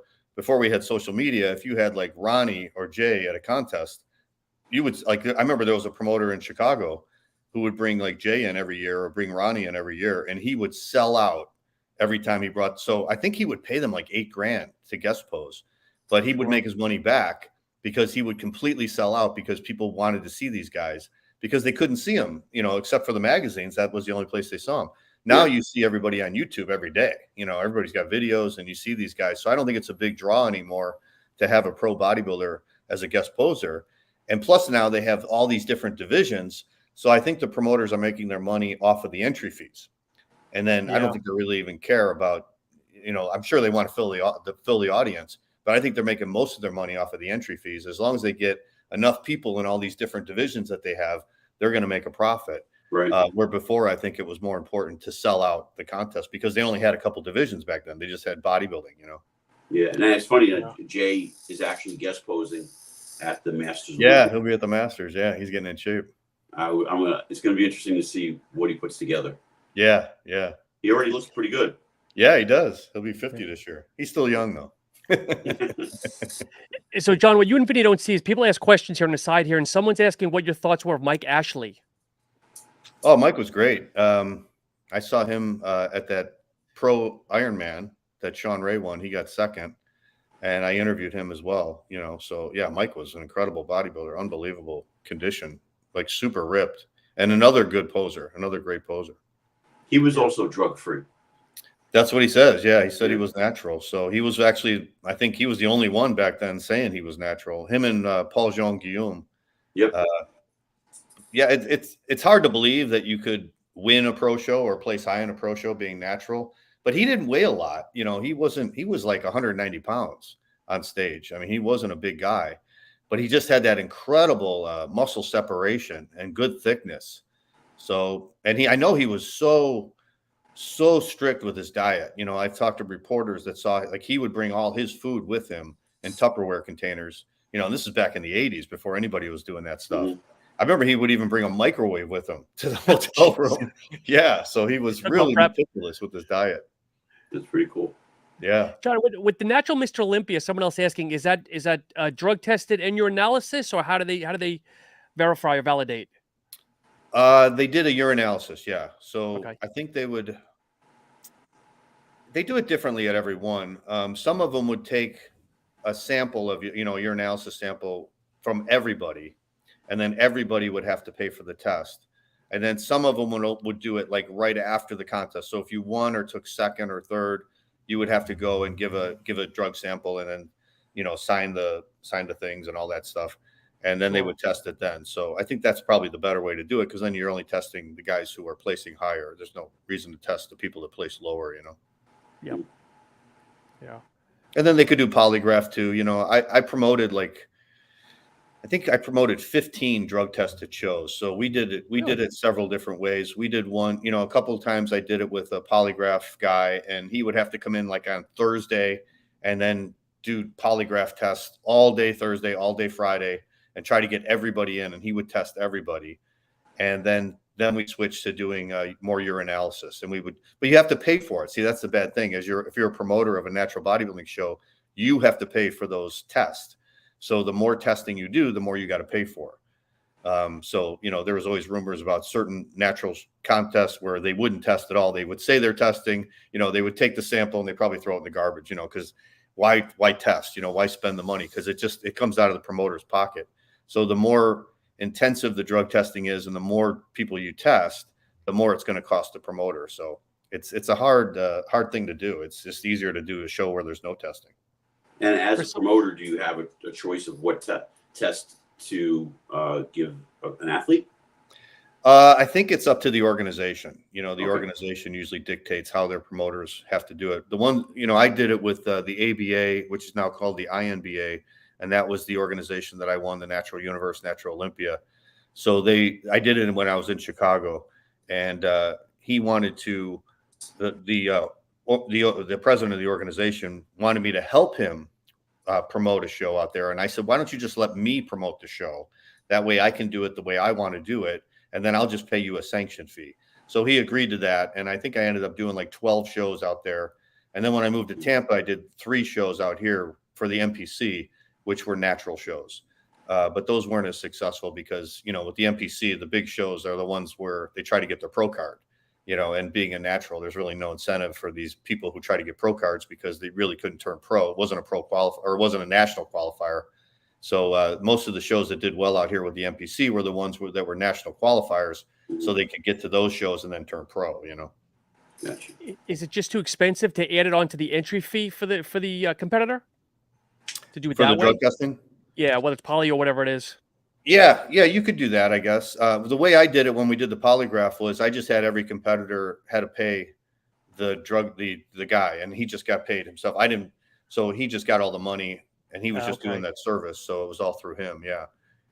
we had social media, if you had like Ronnie or Jay at a contest, you would I remember there was a promoter in Chicago who would bring like Jay in every year or bring Ronnie in every year, and he would sell out every time he brought. So I think he would pay them like $8,000 to guest pose, but he would make his money back because he would completely sell out because people wanted to see these guys because they couldn't see them, except for the magazines. That was the only place they saw them. Now you see everybody on YouTube every day. Everybody's got videos and you see these guys. So I don't think it's a big draw anymore to have a pro bodybuilder as a guest poser. And plus now they have all these different divisions. So I think the promoters are making their money off of the entry fees. And then I don't think they really even care about, I'm sure they want to fill the audience, but I think they're making most of their money off of the entry fees. As long as they get enough people in all these different divisions that they have, they're going to make a profit. Right. Where before, I think it was more important to sell out the contest because they only had a couple divisions back then. They just had bodybuilding, Yeah, and it's funny that Jay is actually guest posing at the Masters. Yeah, he'll be at the Masters. Yeah, he's getting in shape. It's going to be interesting to see what he puts together. Yeah, yeah. He already looks pretty good. Yeah, he does. He'll be 50 this year. He's still young though. So, John, what you and Vinny don't see is people ask questions here on the side here, and someone's asking what your thoughts were of Mike Ashley. Oh, Mike was great. I saw him at that pro Ironman that Sean Ray won. He got second, and I interviewed him as well. So yeah, Mike was an incredible bodybuilder, unbelievable condition, like super ripped, and another good poser, another great poser. He was also drug-free. That's what he says. Yeah, he said he was natural. So he was actually, I think he was the only one back then saying he was natural. Him and Paul Jean Guillaume. Yep. Yeah, it's hard to believe that you could win a pro show or place high in a pro show being natural, but he didn't weigh a lot. He was like 190 pounds on stage. I mean, he wasn't a big guy, but he just had that incredible muscle separation and good thickness. So, and I know he was so strict with his diet. I've talked to reporters that saw like he would bring all his food with him in Tupperware containers. And this is back in the 80s before anybody was doing that stuff. Mhm. I remember he would even bring a microwave with him to the hotel room. Yeah. So he was really meticulous with his diet. That's pretty cool. Yeah. John, with the natural Mr. Olympia, someone else asking, is that drug tested in your analysis, or how do they verify or validate? They did a urinalysis. Yeah. So Okay. I think they do it differently at every one. Some of them would take a sample of, a urinalysis sample from everybody, and then everybody would have to pay for the test. And then some of them would do it like right after the contest. So if you won or took second or third, you would have to go and give a drug sample and then, sign the things and all that stuff. And then they would test it then. So I think that's probably the better way to do it, because then you're only testing the guys who are placing higher. There's no reason to test the people that place lower, Yep. Yeah. And then they could do polygraph too. I promoted I think I promoted 15 drug tested shows. So we did it. We did it several different ways. We did one, a couple of times I did it with a polygraph guy, and he would have to come in like on Thursday and then do polygraph tests all day Thursday, all day Friday, and try to get everybody in, and he would test everybody. And then we switched to doing more urinalysis, and but you have to pay for it. See, that's the bad thing is if you're a promoter of a natural bodybuilding show, you have to pay for those tests. So the more testing you do, the more you got to pay for. So, there was always rumors about certain natural contests where they wouldn't test at all. They would say they're testing, they would take the sample and they probably throw it in the garbage, because why test, why spend the money? Because it comes out of the promoter's pocket. So the more intensive the drug testing is and the more people you test, the more it's going to cost the promoter. So it's a hard thing to do. It's just easier to do a show where there's no testing. And as a promoter, do you have a choice of what test to give an athlete? I think it's up to the organization. The organization usually dictates how their promoters have to do it. The one, I did it with the ABA, which is now called the INBA, and that was the organization that I won the Natural Universe, Natural Olympia. So I did it when I was in Chicago, and he wanted to the president of the organization wanted me to help him promote a show out there. And I said, why don't you just let me promote the show? That way I can do it the way I want to do it. And then I'll just pay you a sanction fee. So he agreed to that. And I think I ended up doing like 12 shows out there. And then when I moved to Tampa, I did 3 shows out here for the NPC, which were natural shows. But those weren't as successful because, with the NPC, the big shows are the ones where they try to get their pro card. And being a natural, there's really no incentive for these people who try to get pro cards because they really couldn't turn pro. It wasn't a pro qualifier, or it wasn't a national qualifier. So most of the shows that did well out here with the NPC were the ones that were national qualifiers, so they could get to those shows and then turn pro. Gotcha. Is it just too expensive to add it onto the entry fee for the competitor to do it for that the way? drug testing? Yeah, whether it's poly or whatever it is. Yeah, you could do that, I guess. The way I did it when we did the polygraph was I just had every competitor had to pay the guy, and he just got paid himself. I didn't, so he just got all the money, and he was just doing that service, so it was all through him. Yeah,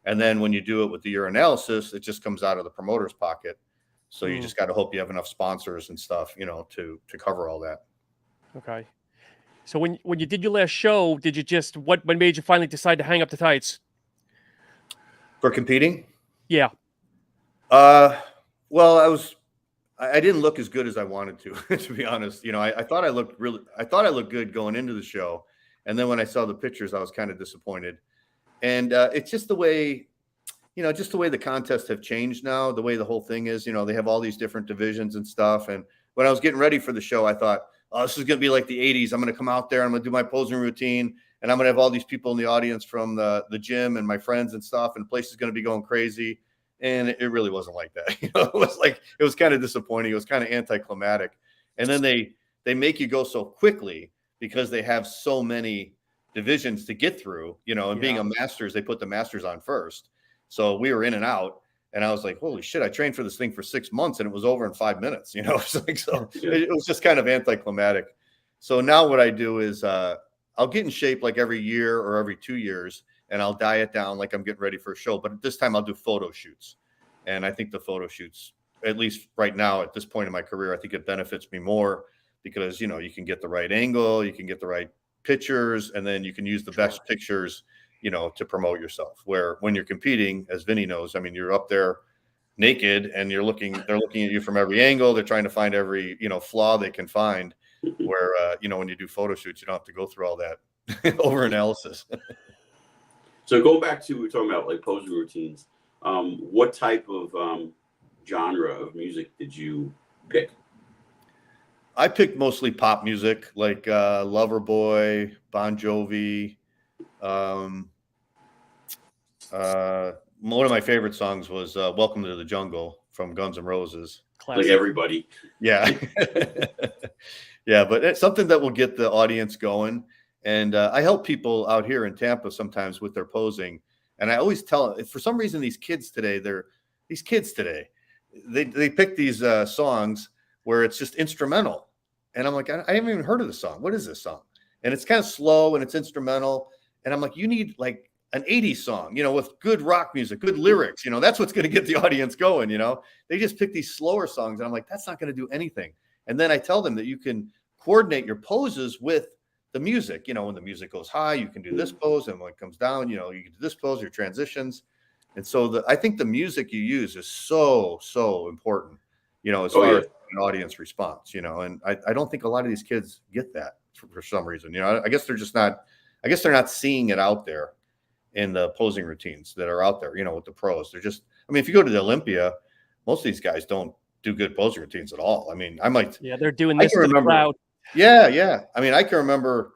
and then when you do it with the urinalysis, it just comes out of the promoter's pocket. So you just got to hope you have enough sponsors and stuff, to cover all that. Okay. So when you did your last show, did you just what made you finally decide to hang up the tights? For competing? Yeah. Well, I didn't look as good as I wanted to be honest. I thought I looked good going into the show. And then when I saw the pictures, I was kind of disappointed. And it's just the way, the contests have changed now, the way the whole thing is, they have all these different divisions and stuff. And when I was getting ready for the show, I thought, oh, this is going to be like the 80s. I'm going to come out there, I'm going to do my posing routine, and I'm going to have all these people in the audience from the gym and my friends and stuff, and the place is going to be going crazy. And it really wasn't like that. It was kind of disappointing. It was kind of anticlimactic. And then they make you go so quickly because they have so many divisions to get through, and being a masters, they put the masters on first. So we were in and out, and I was like, holy shit, I trained for this thing for 6 months and it was over in 5 minutes, It was just kind of anticlimactic. So now what I do is, I'll get in shape like every year or every 2 years, and I'll diet down like I'm getting ready for a show. But this time I'll do photo shoots. And I think the photo shoots, at least right now at this point in my career, I think it benefits me more because, you can get the right angle, you can get the right pictures, and then you can use the best pictures, you know, to promote yourself. Where when you're competing, as Vinny knows, I mean, you're up there naked and they're looking at you from every angle. They're trying to find every, you know, flaw they can find. Where, you know, when you do photo shoots, you don't have to go through all that over analysis. So going back to, we're talking about like posing routines. What type of genre of music did you pick? I picked mostly pop music, like Loverboy, Bon Jovi. One of my favorite songs was "Welcome to the Jungle" from Guns N' Roses. Classic. Like everybody. Yeah, yeah, but it's something that will get the audience going. And I help people out here in Tampa sometimes with their posing. And I always tell, for some reason, these kids today, they pick these songs where it's just instrumental. And I'm like, I haven't even heard of the song. What is this song? And it's kind of slow and it's instrumental. And I'm like, you need like an 80s song, you know, with good rock music, good lyrics, you know, that's what's going to get the audience going, you know. They just pick these slower songs. And I'm like, that's not going to do anything. And then I tell them that you can coordinate your poses with the music. You know, when the music goes high, you can do this pose. And when it comes down, you know, you can do this pose, your transitions. And so I think the music you use is so important, you know, as far as an audience response, you know. And I don't think a lot of these kids get that for some reason. You know, I guess they're not seeing it out there in the posing routines that are out there, you know, with the pros. They're just, I mean, if you go to the Olympia, most of these guys don't do good posing routines at all. I mean, they're doing this to the crowd. Yeah. I mean, I can remember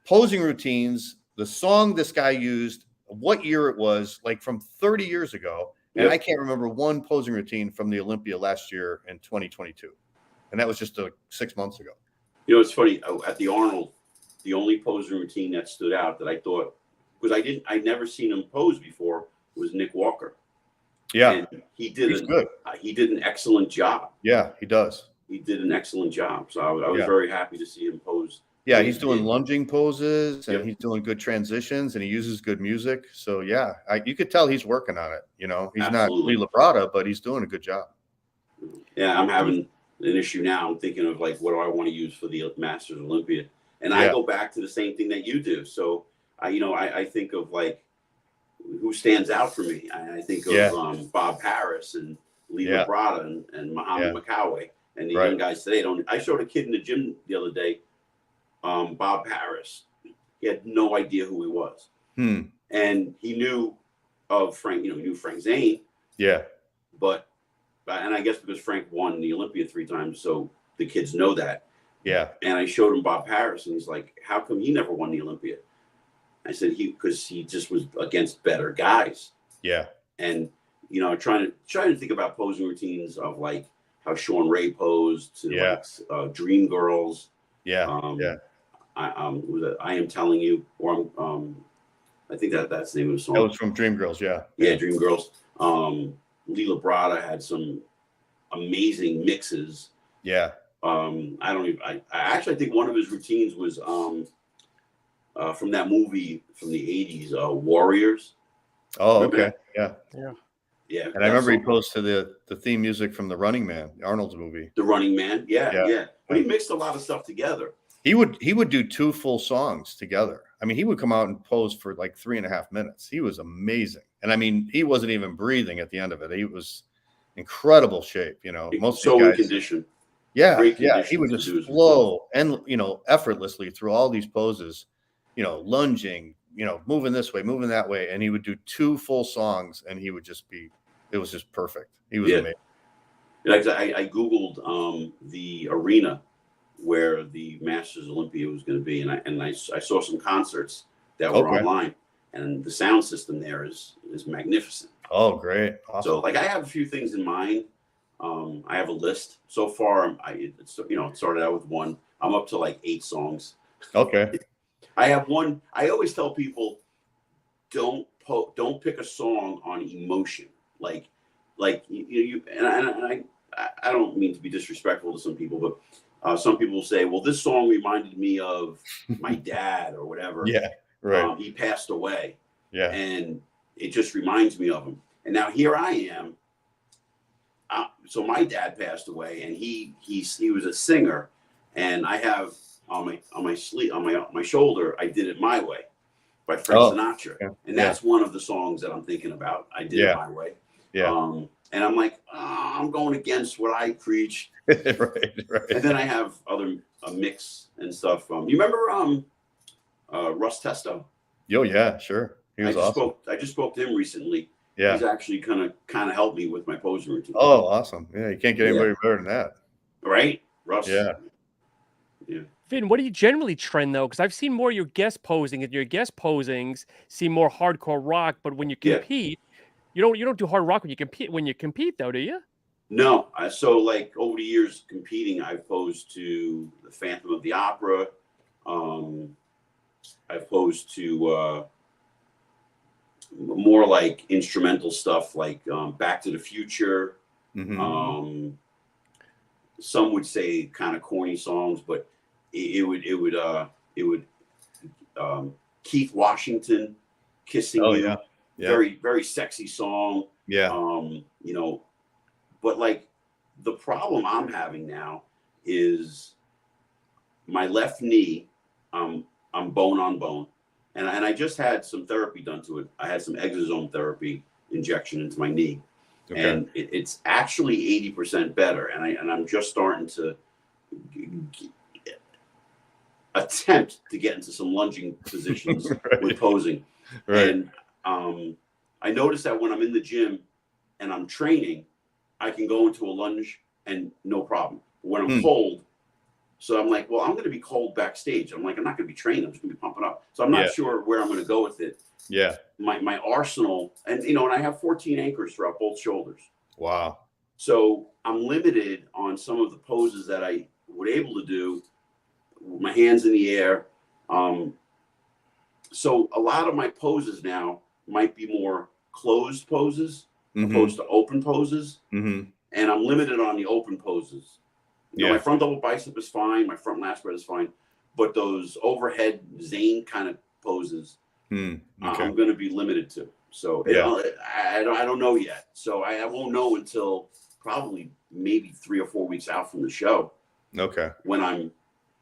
posing routines, the song this guy used, what year it was, like from 30 years ago. And I can't remember one posing routine from the Olympia last year in 2022. And that was just 6 months ago. You know, it's funny, at the Arnold, the only posing routine that stood out that I thought, because I'd never seen him pose before, was Nick Walker. Yeah. And he's good. He did an excellent job. Yeah, he does. He did an excellent job. So I was very happy to see him pose. Yeah, he's doing lunging poses and he's doing good transitions and he uses good music. So yeah, you could tell he's working on it. You know, he's not Lee Labrada, but he's doing a good job. Yeah, I'm having an issue now. I'm thinking of like, what do I want to use for the Masters Olympia? And I go back to the same thing that you do. So I think of like who stands out for me. I think of Bob Harris and Lee Labrada and Muhammad Makawe and the young guys today. I showed a kid in the gym the other day, Bob Harris. He had no idea who he was. And he knew of Frank, he knew Frank Zane. Yeah. And I guess because Frank won the Olympia 3 times, so the kids know that. Yeah. And I showed him Bob Harris and he's like, how come he never won the Olympia? I said because he just was against better guys. Yeah. And trying to think about posing routines of like how Sean Ray posed to like Dream Girls. Yeah. I Am Telling You, or I think that's the name of the song. That was from Dream Girls, yeah. Yeah, Dream Girls. Lee Labrada had some amazing mixes. Yeah. I actually think one of his routines was from that movie from the 80s, Warriors. Oh, okay. Yeah. And I remember he posed to the theme music from The Running Man, Arnold's movie. The Running Man, yeah. But he mixed a lot of stuff together. He would do 2 full songs together. I mean, he would come out and pose for like 3.5 minutes. He was amazing. And I mean, he wasn't even breathing at the end of it. He was incredible shape, Most so guys, in condition. Yeah. He would just flow and effortlessly through all these poses, lunging, moving this way, moving that way. And he would do 2 full songs and it was just perfect. He was amazing. Like I Googled the arena where the Masters Olympia was going to be. And I saw some concerts that were online, and the sound system there is magnificent. Oh, great. Awesome. So like I have a few things in mind. I have a list so far. It started out with 1. I'm up to like 8 songs. Okay. I have one. I always tell people, don't pick a song on emotion. Like you and I don't mean to be disrespectful to some people, but some people will say, well, this song reminded me of my dad or whatever. Yeah. Right. He passed away. Yeah. And it just reminds me of him. And now here I am. So my dad passed away, and he was a singer, and I have on my sleeve, on my shoulder, I Did It My Way by Frank Sinatra. Yeah. And that's one of the songs that I'm thinking about. I Did It My Way. Yeah. And I'm like, I'm going against what I preach. Right. And then I have a mix and stuff. You remember Russ Testo? Oh yeah, sure. He was awesome. I just spoke to him recently. Yeah. He's actually kind of helped me with my posing routine. Oh, awesome. Yeah, you can't get anybody better than that. Right? Russ. Yeah. Finn, what do you generally trend though? Because I've seen more of your guest posing, and your guest posings seem more hardcore rock. But when you compete, you don't do hard rock when you compete. When you compete, though, do you? No. So like over the years competing, I've posed to the Phantom of the Opera. I've posed to more like instrumental stuff, like Back to the Future. Mm-hmm. Some would say kind of corny songs, but it would Keith Washington, Kissing You. Yeah. Very, very sexy song. Yeah. But like the problem I'm having now is my left knee, I'm bone on bone. And I just had some therapy done to it. I had some exosome therapy injection into my knee. Okay. And it's actually 80% better. And I'm just starting to attempt to get into some lunging positions with posing. Right. And I noticed that when I'm in the gym and I'm training, I can go into a lunge and no problem. When I'm cold, so I'm like, well, I'm going to be cold backstage. I'm like, I'm not going to be trained. I'm just going to be pumping up. So I'm not sure where I'm going to go with it. Yeah. My arsenal, and and I have 14 anchors throughout both shoulders. Wow. So I'm limited on some of the poses that I would able to do with my hands in the air. So a lot of my poses now might be more closed poses opposed to open poses. And I'm limited on the open poses. You know, my front double bicep is fine. My front lat spread is fine. But those overhead Zane kind of poses, I'm going to be limited to. So I don't know yet. So I won't know until probably maybe 3 or 4 weeks out from the show. Okay. When I'm,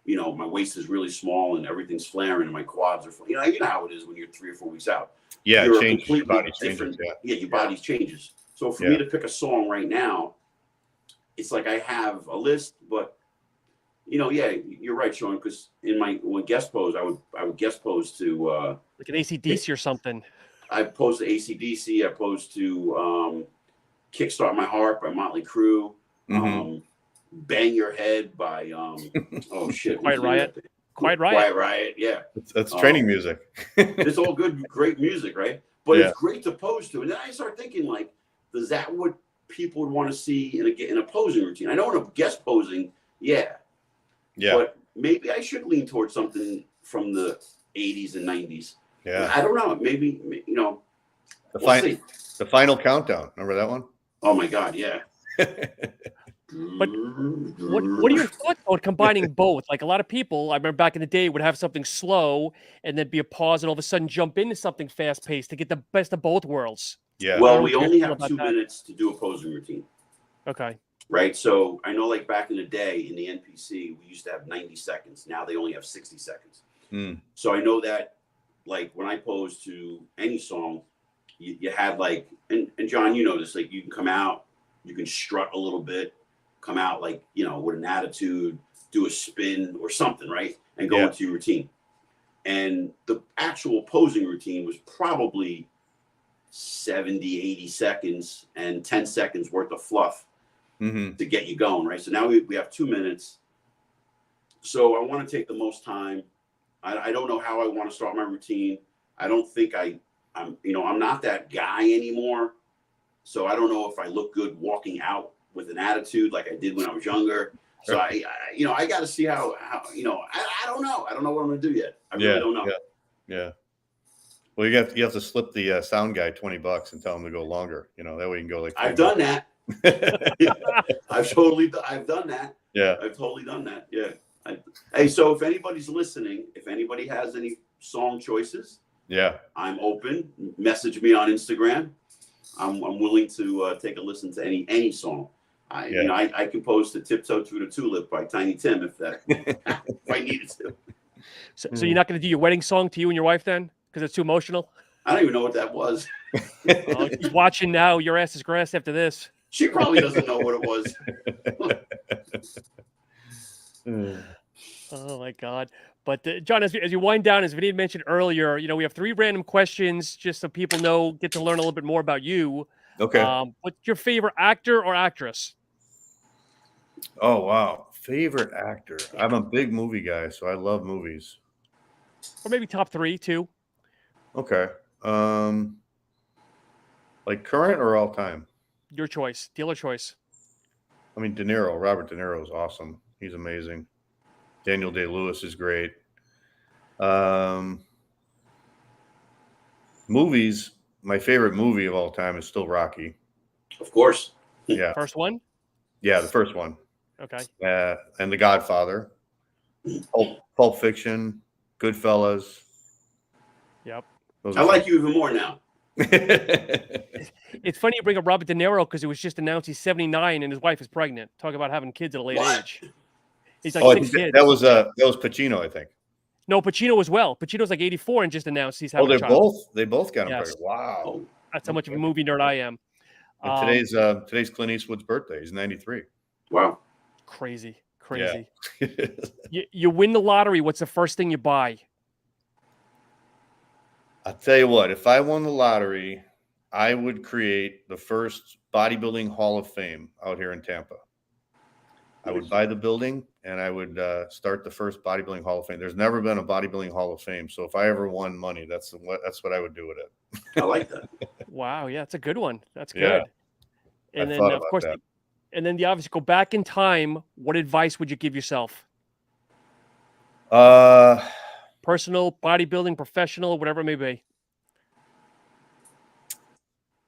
my waist is really small and everything's flaring and my quads are, you know how it is when you're 3 or 4 weeks out. Yeah, you're it changes. Your body changes. Your body changes. So for me to pick a song right now, it's like I have a list, but you're right, Sean. Because in my guest pose, I would guest pose to like an AC/DC or something. I posed to AC/DC. I posed to "Kickstart My Heart" by Motley Crue. "Bang Your Head" by oh shit, Quiet Riot. Quiet Riot. Yeah, that's training music. It's all good, great music, right? But it's great to pose to. And then I start thinking, like, is that what people would want to see in a posing routine? I know in a guest posing, but maybe I should lean towards something from the 80s and 90s. Yeah, I don't know. Maybe the final countdown. Remember that one? Oh my God, yeah. But what are your thoughts on combining both? Like a lot of people, I remember back in the day, would have something slow and then be a pause and all of a sudden jump into something fast paced to get the best of both worlds. Yeah. Well, we only have 2 minutes to do a posing routine. Okay. Right. So I know, like back in the day in the NPC, we used to have 90 seconds. Now they only have 60 seconds. So I know that, like, when I pose to any song, you had like, and John, you know this, like, you can come out, you can strut a little bit, come out like, with an attitude, do a spin or something, right? And go into your routine. And the actual posing routine was probably 70, 80 seconds and 10 seconds worth of fluff to get you going, right? So now we have 2 minutes. So I want to take the most time. I don't know how I want to start my routine. I don't think I'm not that guy anymore. So I don't know if I look good walking out with an attitude like I did when I was younger. So I got to see how I don't know. I don't know what I'm going to do yet. I really don't know. Yeah. Well, you have to slip the sound guy $20 and tell him to go longer. That way you can go like. I've done that. I've done that. Yeah. I've totally done that. Yeah. Hey, so if anybody's listening, if anybody has any song choices, I'm open. Message me on Instagram. I'm willing to take a listen to any song. I can post to "Tiptoe Through the Tulip" by Tiny Tim if I need needed to. So you're not going to do your wedding song to you and your wife then, because it's too emotional. I don't even know what that was. Oh, she's watching now. Your ass is grass after this. She probably doesn't know what it was. Oh my God. But John, as you wind down, as Vinny had mentioned earlier, we have 3 random questions just so people get to learn a little bit more about you. Okay. What's your favorite actor or actress? Oh, wow. Favorite actor. I'm a big movie guy, so I love movies. Or maybe top 3 too. Okay. Like current or all time? Your choice. Dealer choice. I mean, Robert De Niro is awesome. He's amazing. Daniel Day-Lewis is great. Movies, my favorite movie of all time is still Rocky. Of course. Yeah. First one? Yeah, the first one. Okay. And The Godfather. Pulp Fiction, Goodfellas. Yep. I like you even more now. It's funny you bring up Robert De Niro because it was just announced he's 79 and his wife is pregnant. Talk about having kids at a late age. He's like 6 kids. That was Pacino, I think. No, Pacino as well. Pacino's like 84 and just announced he's having a child. They both got him Yes. pregnant. Wow. That's how much of a movie nerd I am. And today's Clint Eastwood's birthday. He's 93. Wow. Crazy. Yeah. You win the lottery. What's the first thing you buy? I'll tell you what, if I won the lottery, I would create the first bodybuilding hall of fame out here in Tampa. I would buy the building and I would start the first bodybuilding hall of fame. There's never been a bodybuilding hall of fame. So if I ever won money, that's what I would do with it. I like that. Wow. Yeah, it's a good one. That's good. Yeah. And then, of course, and then you obviously go back in time. What advice would you give yourself? Personal, bodybuilding, professional, whatever it may be.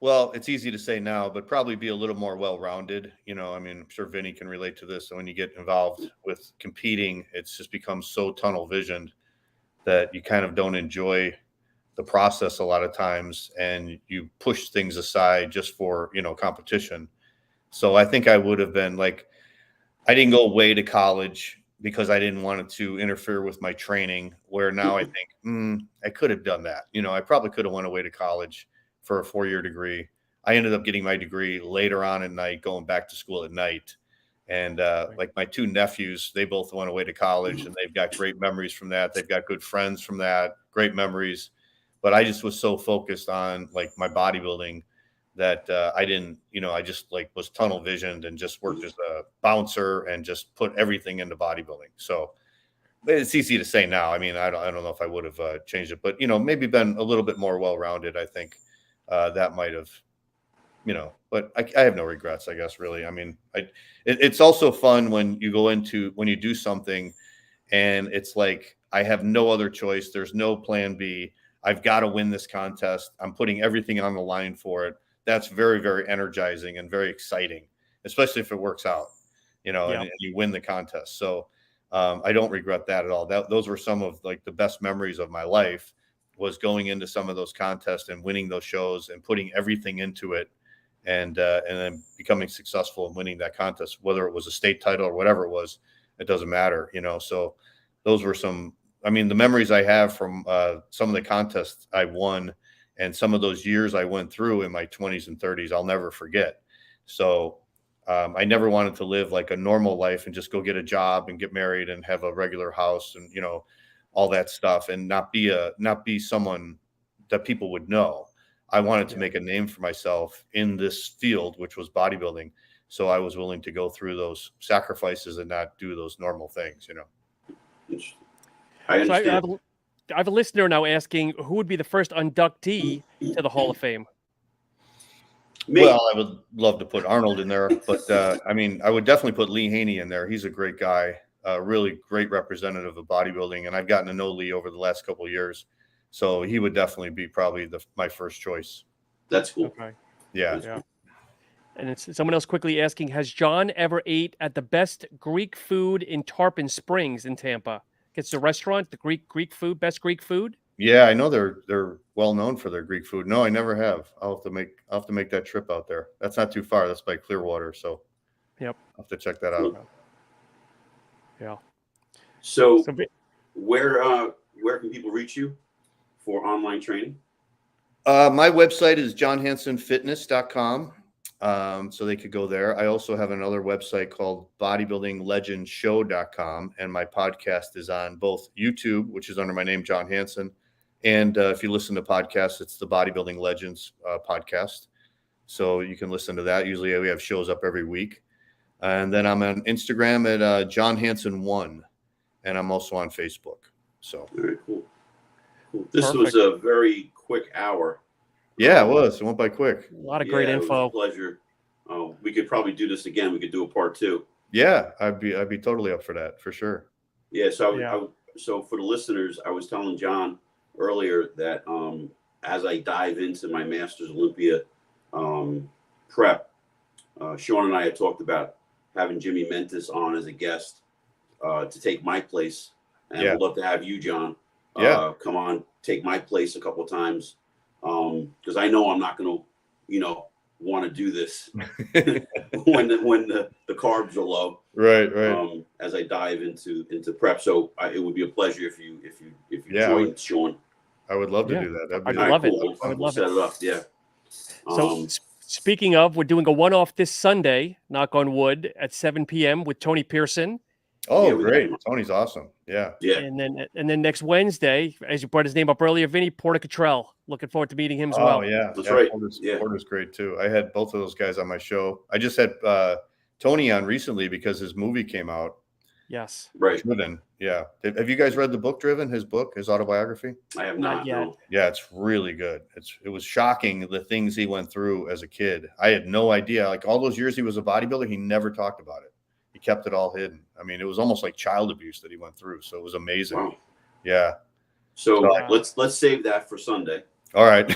Well, it's easy to say now, but probably be a little more well-rounded. I mean, I'm sure Vinny can relate to this. So when you get involved with competing, it's just becomes so tunnel visioned that you kind of don't enjoy the process a lot of times, and you push things aside just for, competition. So I think I would have been like, I didn't go away to college because I didn't want it to interfere with my training, where now I think, I could have done that. I probably could have went away to college for a 4-year degree. I ended up getting my degree later on at night, going back to school at night. And like my 2 nephews, they both went away to college and they've got great memories from that. They've got good friends from that, great memories. But I just was so focused on like my bodybuilding that I didn't, I just like was tunnel visioned and just worked as a bouncer and just put everything into bodybuilding. So it's easy to say now. I mean, I don't know if I would have changed it, but, maybe been a little bit more well-rounded. I think that might have, but I have no regrets, I guess, really. I mean, it's also fun when you do something and it's like, I have no other choice. There's no plan B. I've got to win this contest. I'm putting everything on the line for it. That's very, very energizing and very exciting, especially if it works out, and you win the contest. So I don't regret that at all. Those were some of like the best memories of my life, was going into some of those contests and winning those shows and putting everything into it, and then becoming successful and winning that contest, whether it was a state title or whatever it was, it doesn't matter, So those were the memories I have from some of the contests I won and some of those years I went through in my 20s and 30s, I'll never forget. So I never wanted to live like a normal life and just go get a job and get married and have a regular house and, all that stuff, and not be someone that people would know. I wanted to make a name for myself in this field, which was bodybuilding. So I was willing to go through those sacrifices and not do those normal things, I understand. So I have a listener now asking who would be the first inductee to the Hall of Fame. Well, I would love to put Arnold in there, but I would definitely put Lee Haney in there. He's a great guy, a really great representative of bodybuilding, and I've gotten to know Lee over the last couple of years, so he would definitely be probably my first choice. That's cool. Okay. Yeah. And it's someone else quickly asking, has John ever ate at the best Greek food in Tarpon Springs in Tampa? It's the restaurant, the Greek food, best Greek food. Yeah, I know they're well known for their Greek food. No, I never have. I'll have to make that trip out there. That's not too far. That's by Clearwater, so yep, I'll have to check that out. Yeah. So So where can people reach you for online training? My website is johnhansenfitness.com. So they could go there. I also have another website called bodybuildinglegendshow.com. And my podcast is on both YouTube, which is under my name, John Hansen. And if you listen to podcasts, it's the Bodybuilding Legends podcast. So you can listen to that. Usually we have shows up every week. And then I'm on Instagram at John Hansen1. And I'm also on Facebook. So Very cool. This Perfect. was a very quick hour. yeah, it was. It went by quick. a lot of great It was info. a pleasure. We could probably do this again. We could do a part 2. Yeah, I'd be totally up for that, for sure. Yeah. So Yeah. so for the listeners, I was telling John earlier that as I dive into my Masters Olympia prep, Sean and I had talked about having Jimmy Mentis on as a guest to take my place, and Yeah. I'd love to have you, John, come on, take my place a couple of times, because I know I'm not going to, want to do this when the carbs are low. Right. As I dive into prep, so it would be a pleasure if you Yeah, joined Sean. I would love to Yeah. do that. That'd I'd be All right, love it. cool. I would We'll love set it. it up. Yeah. So speaking of, we're doing a one-off this Sunday, knock on wood, at 7 p.m. with Tony Pearson. Oh, Yeah, we got great. him. Tony's awesome. Yeah. Yeah. And then next Wednesday, as you brought his name up earlier, Vinny Porter-Cottrell. Looking forward to meeting him as well. Oh, yeah. That's yeah, right. Porter's, Yeah. Porter's great too. I had both of those guys on my show. I just had Tony on recently because his movie came out. Yes. Right. Driven. Yeah. Have you guys read the book Driven, his book, his autobiography? I have Not not. yet. No. Yeah, it's really good. It was shocking the things he went through as a kid. I had no idea. Like all those years he was a bodybuilder, he never talked about it. He kept it all hidden. I mean, it was almost like child abuse that he went through. So it was amazing. Wow. Yeah. So Wow. let's save that for Sunday. All right.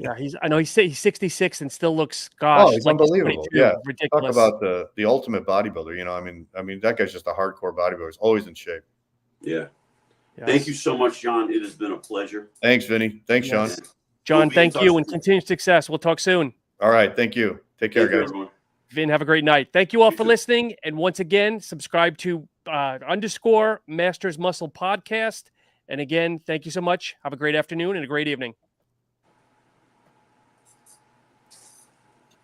Yeah, I know he's 66 and still looks, gosh, he's like unbelievable. 22. Yeah. Talk Ridiculous. about the ultimate bodybuilder. I mean, that guy's just a hardcore bodybuilder. He's always in shape. Yeah. Yes. Thank you so much, John. It has been a pleasure. Thanks, Vinny. Thanks, Sean. Yes. John, We'll be in thank touch you with and continued success. We'll talk soon. All right. Thank you. Take care, Thank you, guys. everyone. Vin, have a great night. Thank you all You for too. listening. And once again, subscribe to _ Masters Muscle Podcast. And again, thank you so much. Have a great afternoon and a great evening.